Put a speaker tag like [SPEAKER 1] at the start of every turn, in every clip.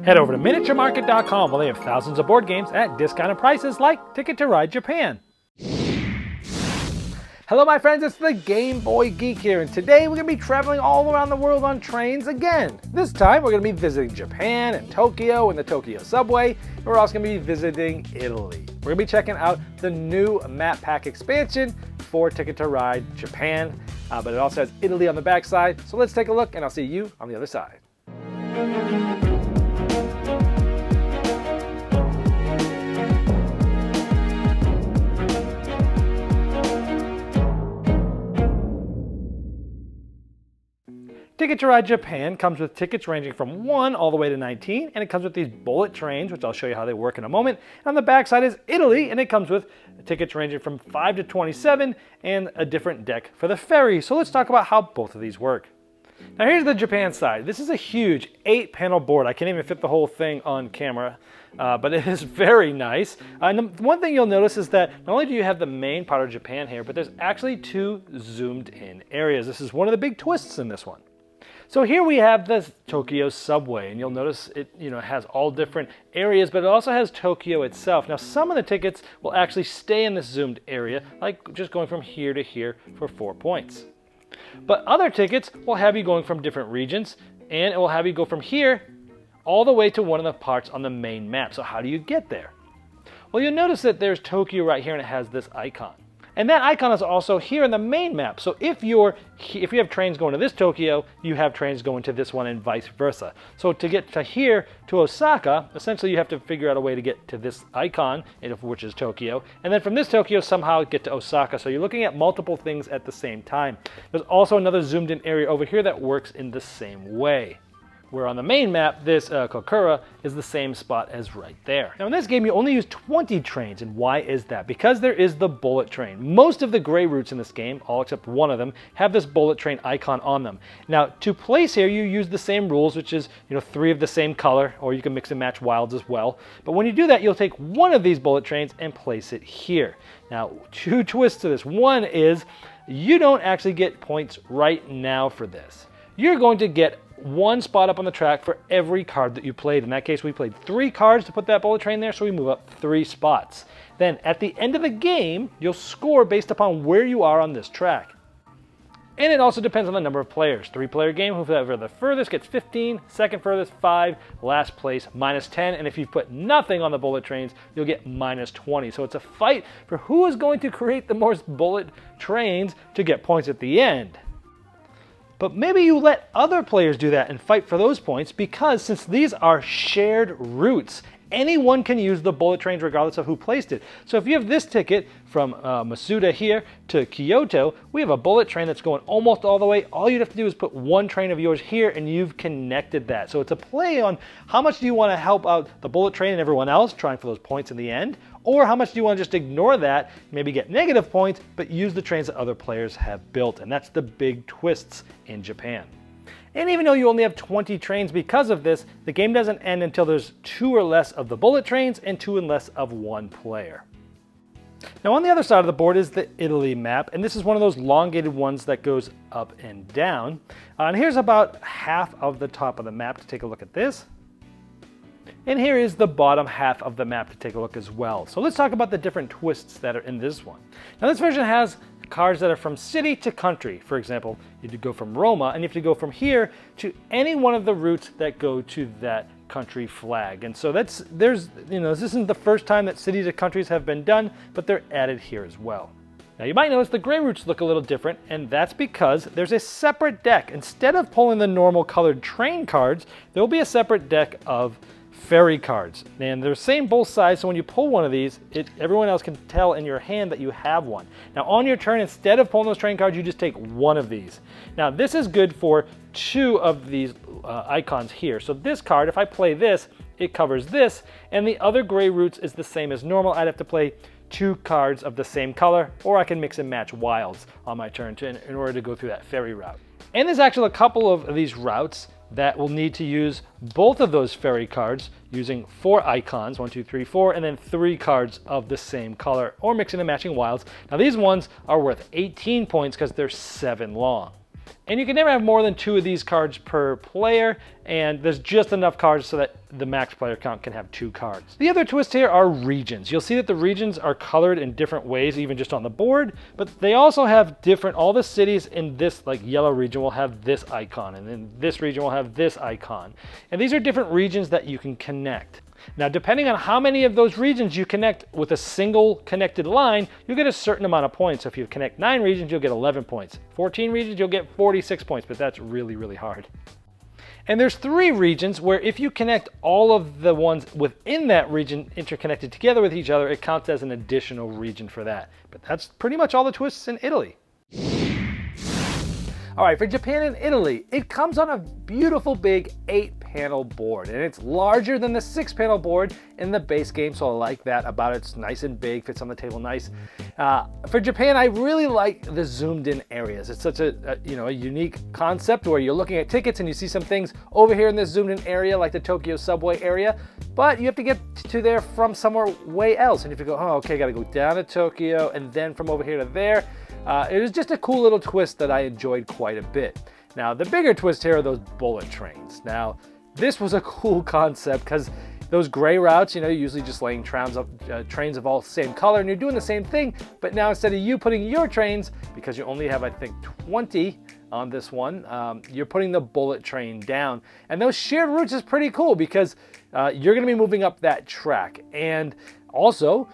[SPEAKER 1] Head over to miniaturemarket.com where they have thousands of board games at discounted prices like Ticket to Ride Japan. Hello my friends, it's the Game Boy Geek here, and today we're going to be traveling all around the world on trains again. This time we're going to be visiting Japan and Tokyo and the Tokyo subway, and we're also going to be visiting Italy. We're going to be checking out the new map pack expansion for Ticket to Ride Japan, but it also has Italy on the backside, so let's take a look and I'll see you on the other side. Ticket to Ride Japan comes with tickets ranging from 1 all the way to 19, and it comes with these bullet trains, which I'll show you how they work in a moment. And on the back side is Italy, and it comes with tickets ranging from 5 to 27 and a different deck for the ferry. So let's talk about how both of these work. Now here's the Japan side. This is a huge 8-panel board. I can't even fit the whole thing on camera, but it is very nice. And one thing you'll notice is that not only do you have the main part of Japan here, but there's actually 2 zoomed in areas. This is one of the big twists in this one. So here we have the Tokyo subway, and you'll notice it has all different areas, but it also has Tokyo itself. Now some of the tickets will actually stay in this zoomed area, like just going from here to here for 4 points. But other tickets will have you going from different regions, and it will have you go from here all the way to one of the parts on the main map. So how do you get there? Well, you'll notice that there's Tokyo right here, and it has this icon. And that icon is also here in the main map. So if you have trains going to this Tokyo, you have trains going to this one and vice versa. So to get to here, to Osaka, essentially you have to figure out a way to get to this icon, which is Tokyo. And then from this Tokyo, somehow get to Osaka. So you're looking at multiple things at the same time. There's also another zoomed in area over here that works in the same way. Where on the main map, this Kokura is the same spot as right there. Now in this game, you only use 20 trains, and why is that? Because there is the bullet train. Most of the gray routes in this game, all except one of them, have this bullet train icon on them. Now to place here, you use the same rules, which is 3 of the same color, or you can mix and match wilds as well. But when you do that, you'll take one of these bullet trains and place it here. Now 2 twists to this. One is you don't actually get points right now for this. You're going to get 1 spot up on the track for every card that you played. In that case, we played 3 cards to put that bullet train there, so we move up 3 spots. Then at the end of the game, you'll score based upon where you are on this track. And it also depends on the number of players. 3-player game, whoever the furthest gets 15, second furthest 5, last place -10, and if you put nothing on the bullet trains, you'll get -20. So it's a fight for who is going to create the most bullet trains to get points at the end. But maybe you let other players do that and fight for those points, because since these are shared routes, anyone can use the bullet trains regardless of who placed it. So if you have this ticket from Masuda here to Kyoto, we have a bullet train that's going almost all the way. All you'd have to do is put 1 train of yours here and you've connected that. So it's a play on how much do you want to help out the bullet train and everyone else trying for those points in the end, or how much do you want to just ignore that, maybe get negative points, but use the trains that other players have built. And that's the big twists in Japan. And even though you only have 20 trains because of this, the game doesn't end until there's 2 or less of the bullet trains and 2 and less of 1 player. Now on the other side of the board is the Italy map, and this is one of those elongated ones that goes up and down. And here's about half of the top of the map to take a look at this. And here is the bottom half of the map to take a look as well. So let's talk about the different twists that are in this one. Now this version has cards that are from city to country. For example, you have to go from Roma, and you have to go from here to any one of the routes that go to that country flag. And so this isn't the first time that cities and countries have been done, but they're added here as well. Now you might notice the gray routes look a little different, and that's because there's a separate deck. Instead of pulling the normal colored train cards, there will be a separate deck of ferry cards. And they're the same both sides, so when you pull one of these, everyone else can tell in your hand that you have one. Now on your turn, instead of pulling those train cards, you just take 1 of these. Now this is good for 2 of these icons here. So this card, if I play this, it covers this, and the other gray routes is the same as normal. I'd have to play 2 cards of the same color, or I can mix and match wilds on my turn in order to go through that ferry route. And there's actually a couple of these routes that will need to use both of those ferry cards using 4 icons, 1, 2, 3, 4, and then 3 cards of the same color, or mixing and matching wilds. Now these ones are worth 18 points because they're 7 long. And you can never have more than 2 of these cards per player, and there's just enough cards so that the max player count can have 2 cards. The other twist here are regions. You'll see that the regions are colored in different ways, even just on the board, but they also have different, all the cities in this like yellow region will have this icon, and then this region will have this icon. And these are different regions that you can connect. Now, depending on how many of those regions you connect with a single connected line, you'll get a certain amount of points. So if you connect 9 regions, you'll get 11 points. 14 regions, you'll get 46 points, but that's really, really hard. And there's 3 regions where if you connect all of the ones within that region interconnected together with each other, it counts as an additional region for that. But that's pretty much all the twists in Italy. All right, for Japan and Italy, it comes on a beautiful big 8-panel board, and it's larger than the 6-panel board in the base game, so I like that about it. It's nice and big, fits on the table nice. For Japan, I really like the zoomed in areas. It's such a unique concept where you're looking at tickets and you see some things over here in this zoomed in area, like the Tokyo subway area, but you have to get to there from somewhere way else, and you have to go, oh, okay, gotta go down to Tokyo, and then from over here to there. It was just a cool little twist that I enjoyed quite a bit. Now, the bigger twist here are those bullet trains. Now, this was a cool concept because those gray routes, you're usually just laying trains of all the same color, and you're doing the same thing, but now instead of you putting your trains, because you only have, I think, 20 on this one, you're putting the bullet train down. And those shared routes is pretty cool because you're going to be moving up that track. And also,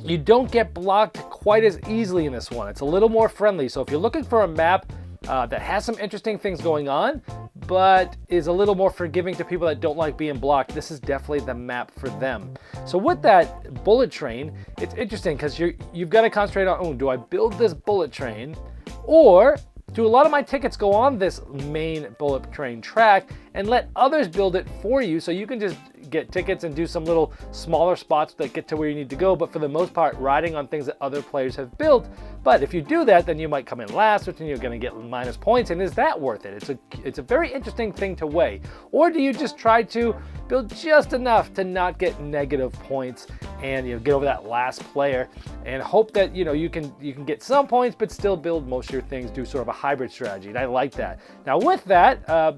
[SPEAKER 1] you don't get blocked quite as easily in this one. It's a little more friendly. So if you're looking for a map that has some interesting things going on, but is a little more forgiving to people that don't like being blocked, this is definitely the map for them. So with that bullet train, it's interesting because you've got to concentrate on, oh, do I build this bullet train, or do a lot of my tickets go on this main bullet train track and let others build it for you, so you can just get tickets and do some little smaller spots that get to where you need to go, but for the most part riding on things that other players have built. But if you do that, then you might come in last, which then you're going to get minus points, and is that worth it? It's a very interesting thing to weigh. Or do you just try to build just enough to not get negative points and get over that last player and hope that you can get some points but still build most of your things, do sort of a hybrid strategy, and I like that. Now with that,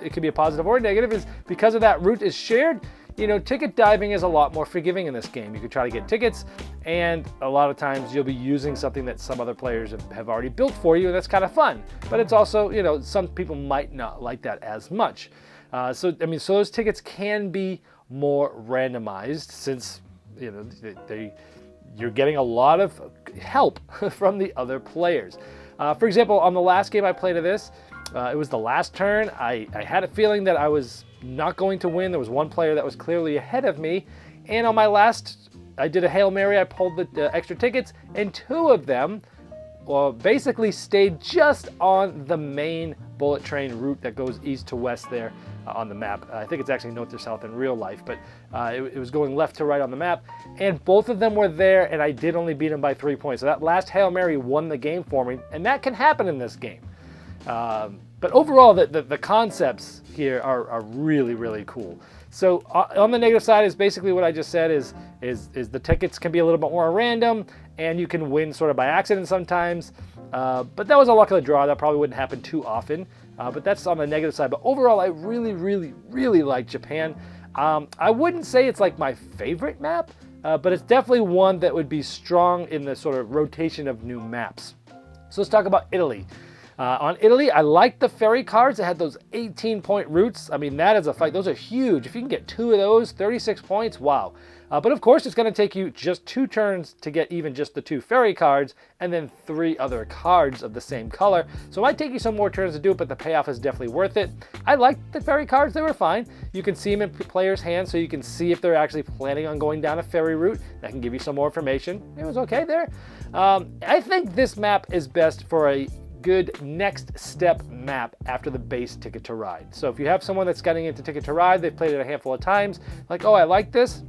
[SPEAKER 1] it could be a positive or a negative, is because of that route is shared, ticket diving is a lot more forgiving in this game. You can try to get tickets, and a lot of times you'll be using something that some other players have already built for you, and that's kind of fun. But it's also, some people might not like that as much. So those tickets can be more randomized since, you're getting a lot of help from the other players. For example, on the last game I played of this, it was the last turn. I had a feeling that I was not going to win. There was one player that was clearly ahead of me. And on my last, I did a Hail Mary. I pulled the extra tickets, and 2 of them basically stayed just on the main bullet train route that goes east to west there on the map. I think it's actually north to south in real life, but it was going left to right on the map. And both of them were there, and I did only beat them by 3 points. So that last Hail Mary won the game for me, and that can happen in this game. But overall, the concepts here are really, really cool. So on the negative side is basically what I just said is the tickets can be a little bit more random, and you can win sort of by accident sometimes. But that was a luck of the draw. That probably wouldn't happen too often. But that's on the negative side. But overall, I really, really, really like Japan. I wouldn't say it's like my favorite map, but it's definitely one that would be strong in the sort of rotation of new maps. So let's talk about Italy. On Italy, I like the ferry cards that had those 18-point routes. I mean, that is a fight. Those are huge. If you can get 2 of those, 36 points, wow. But of course, it's going to take you just 2 turns to get even just the 2 ferry cards, and then 3 other cards of the same color. So it might take you some more turns to do it, but the payoff is definitely worth it. I liked the ferry cards. They were fine. You can see them in players' hands, so you can see if they're actually planning on going down a ferry route. That can give you some more information. It was okay there. I think this map is best for a good next step map after the base Ticket to Ride. So if you have someone that's getting into Ticket to Ride, they've played it a handful of times, like, oh, I like this,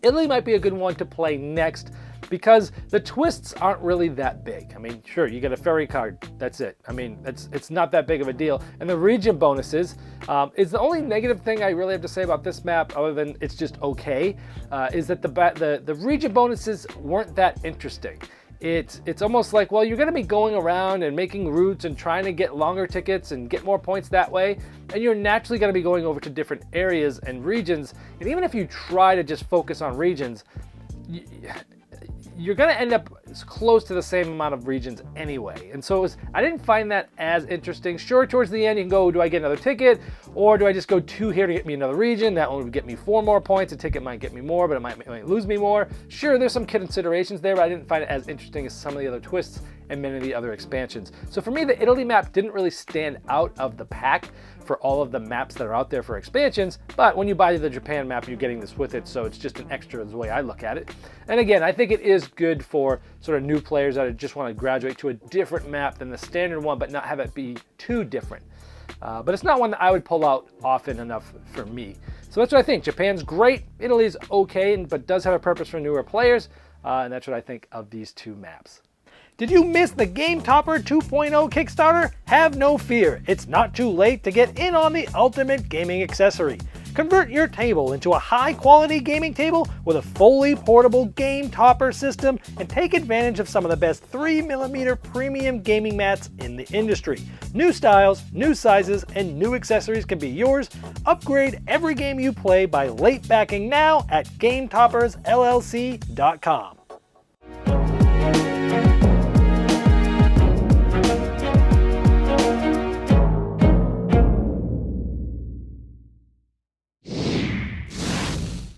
[SPEAKER 1] Italy might be a good one to play next because the twists aren't really that big. I mean, sure, you get a ferry card, that's it. I mean, it's not that big of a deal. And the region bonuses is the only negative thing I really have to say about this map, other than it's just okay, is that the region bonuses weren't that interesting.
[SPEAKER 2] it's almost like, well, you're going to be going around and making routes and trying to get longer tickets and get more points that way, and you're naturally going to be going over to different areas and regions. And even if you try to just focus on regions, you're going to end up close to the same amount of regions anyway. And so I didn't find that as interesting. Sure, towards the end you can go, do I get another ticket, or do I just go 2 here to get me another region? That one would get me 4 more points. A ticket might get me more, but it might lose me more. Sure, there's some considerations there, but I didn't find it as interesting as some of the other twists and many of the other expansions. So for me, the Italy map didn't really stand out of the pack for all of the maps that are out there for expansions, but when you buy the Japan map, you're getting this with it, so it's just an extra is the way I look at it. And again, I think it is good for sort of new players that just want to graduate to a different map than the standard one, but not have it be too different. But it's not one that I would pull out often enough for me. So that's what I think. Japan's great, Italy's okay, but does have a purpose for newer players, and that's what I think of these 2 maps.
[SPEAKER 1] Did you miss the Game Topper 2.0 Kickstarter? Have no fear, it's not too late to get in on the ultimate gaming accessory. Convert your table into a high-quality gaming table with a fully portable Game Topper system and take advantage of some of the best 3mm premium gaming mats in the industry. New styles, new sizes, and new accessories can be yours. Upgrade every game you play by late backing now at GameToppersLLC.com.